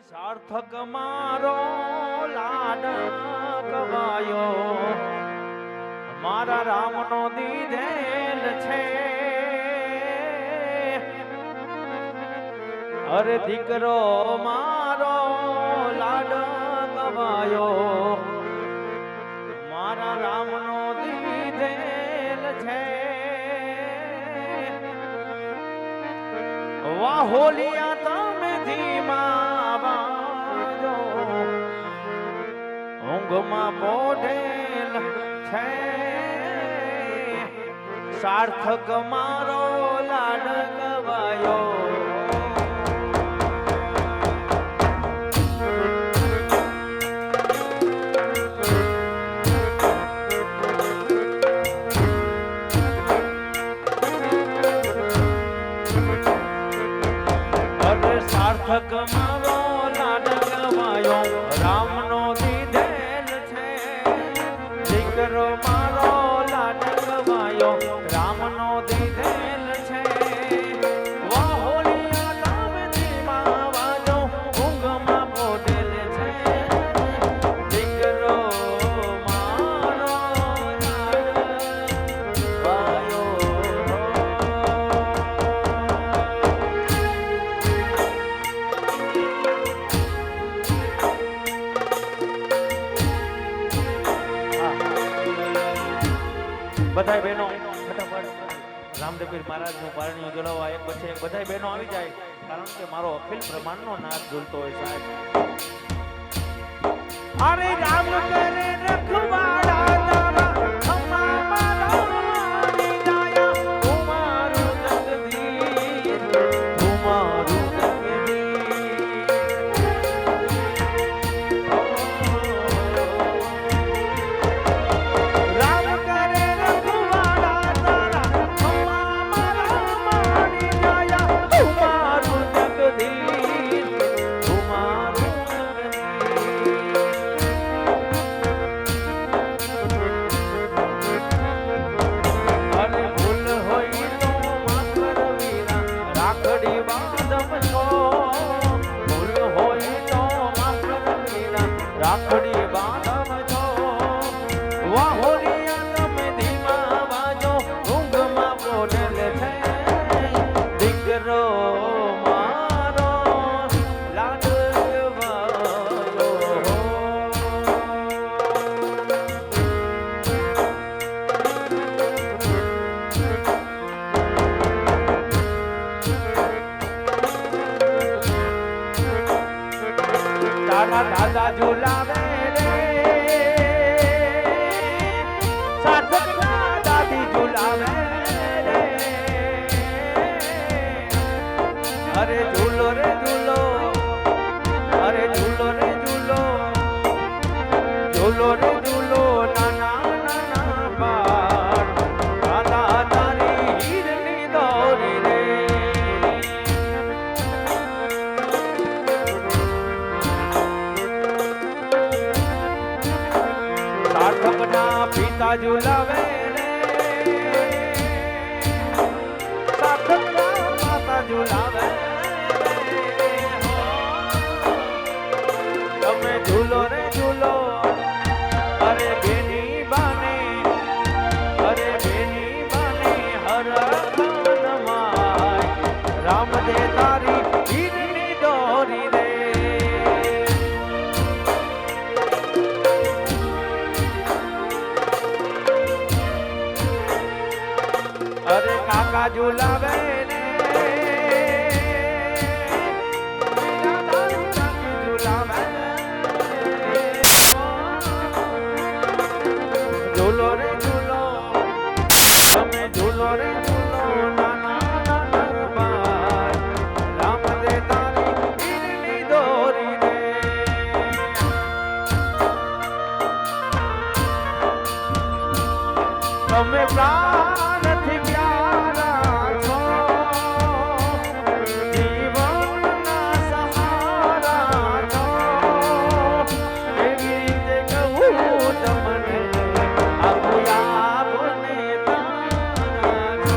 સાર્થક મારો લાડ કવાયો મારા રામનો દીધેલ છે અરે દીકરો મારો લાડ કવાયો મારા રામનો દીધેલ છે વાહોલિયા તમે ધીમા બાજો ઊંઘમાં મોઢેલ છે સાર્થક મારો લાડ કવાયો સાર્થક મારો લાડ કવાયો રામનો દીધેલ છે દીકરો મારો લાડ કવાયો રામનો દીધેલ છે વાહોલિયા તમે ધીમા વાજો ઊંઘમાં બોધેલ છે દીકરો મારો લાડ કવાયો બધાય બહેનો ફટાફટ રામદેવપીર મહારાજનું પારણિયું જોડાવા એક પછી એક બધાય બહેનો આવી જાય કારણ કે મારો અખિલ બ્રહ્માંડનો નાદ ઝૂલતો હોય સાહેબ અરે રામ કરે રખવાડા તારા ખમ્મા મારા મારી જાયા તમારું જગદીશ તમારું રાખડી બાંધમ છો વાહોલિયા તમે ધીમા વાજો ઊંઘમાં બોલેલ છે દીકરો મારો લાડ કવાયો તારા દાદા ઝુલાવે રે સાર્થક ના દાદી ઝુલાવે રે અરે ઝૂલો રે ઝૂલો અરે ઝૂલો રે ઝૂલો ઝૂલો રે ઝૂલો નાના નાના બાળ દાદા તારી હીરની દોરી રે સાર્થકના પિતા ઝુલાવે રે સાર્થકના માતા ઝુલાવે તમે ઝૂલો રે ઝૂલો અરે બેની બાને અરે બેની બાને હર ખાન માય રામ દે તારી હીરની દોરી રે અરે કાકા ઝુલાવે ને ઝુલાવે ઝૂલો રે ઝૂલો તમે ઝૂલો રે ઝૂલો નાના નાના બાળ રામ દે તારી હીરની દોરી રે તમે પ્રાણથી પ્યારા છો જીવનના સહારા છો એવી રીતે કહું તમને આવું આપને તારા છો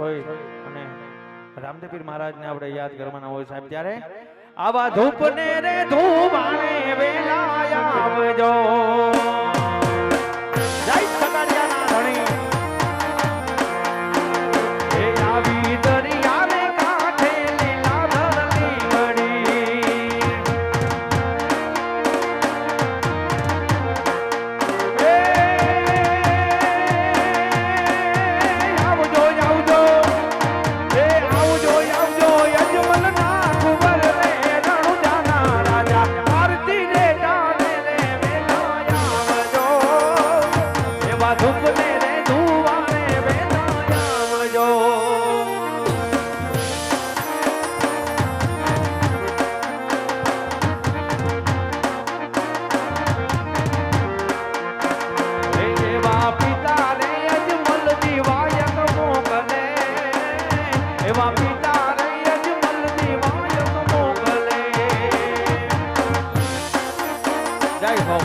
હોય અને રામદેવપીર મહારાજને આપણે યાદ કરવાના હોય સાહેબ, ત્યારે આવા ધૂપને રે ધૂવાણે વેલા આવજો. જય સગડિયાના ધણી એ આવી દરિયાને કાંઠે લીલા ધરતી મળી. એ આવજો આવજો, એ આવજો આવજો યજમલના કુંવર રે રણુજાના રાજા, આરતી રે જાને રે વેલા આવજો. એવા ધૂપને રે ધુવાને વેલા આવજો. એવા પિતા રે અજમલ દિવાયક મોકલે, એવા પિતા રે અજમલ દિવાયક મોકલે. જય હો.